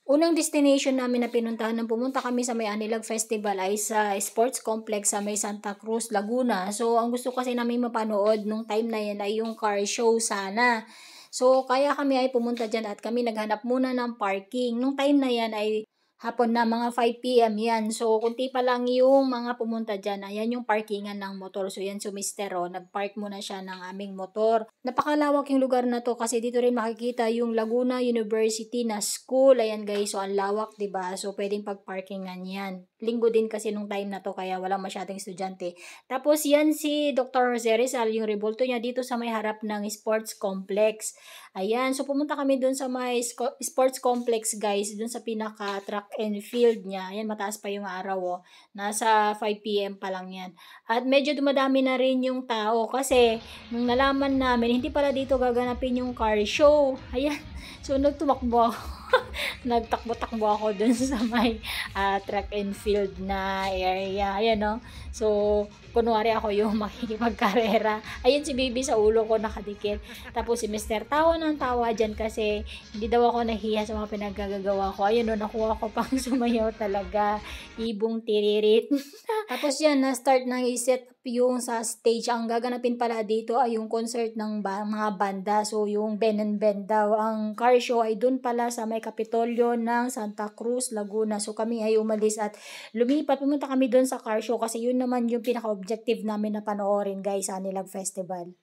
Unang destination namin na pinuntahan nung pumunta kami sa may Anilag Festival ay sa sports complex sa may Santa Cruz, Laguna. So, ang gusto kasi namin mapanood nung time na yan ay yung car show sana. So, kaya kami ay pumunta dyan at kami naghanap muna ng parking. Nung time na yan ay hapon na, mga 5 p.m. yan. So, kunti pa lang yung mga pumunta dyan. Ayan yung parkingan ng motor. So, yan si Mr. Nagpark muna siya ng aming motor. Napakalawak yung lugar na to kasi dito rin makikita yung Laguna University na school. Ayan guys, so ang lawak, 'di ba? So, pwedeng pagparkingan yan. Linggo din kasi nung time na to kaya walang masyadong estudyante. Tapos yan si Dr. Jose Rizal, yung rebulto niya dito sa may harap ng sports complex. Ayan, so pumunta kami dun sa may sports complex guys, dun sa pinaka track and field niya. Ayan, mataas pa yung araw oh. Nasa 5 p.m. pa lang yan. At medyo dumadami na rin yung tao kasi nung nalaman namin, hindi pala dito gaganapin yung car show. Ayan, so nagtumakbo ako. Nagtakbo-takbo ako dun sa may track and field na area. Ayan, no? So, kunwari ako yung makikipagkarera. Ayun si baby sa ulo ko nakadikit. Tapos si Mr. tawa ng tawa dyan kasi hindi daw ako nahiya sa mga pinaggagawa ko. Ayun, no? Nakuha ko pang sumayaw talaga. Ibong tiririt. Tapos yan, na-start na i-set up yung sa stage. Ang gaganapin pala dito ay yung concert ng mga banda. So, yung Ben and Ben daw. Ang car show ay dun pala sa may Kapitolyo ng Santa Cruz, Laguna. So, kami ay umalis at lumipat. Pumunta kami dun sa car show kasi yun naman yung pinaka-objective namin na panoorin guys sa Anilag Festival.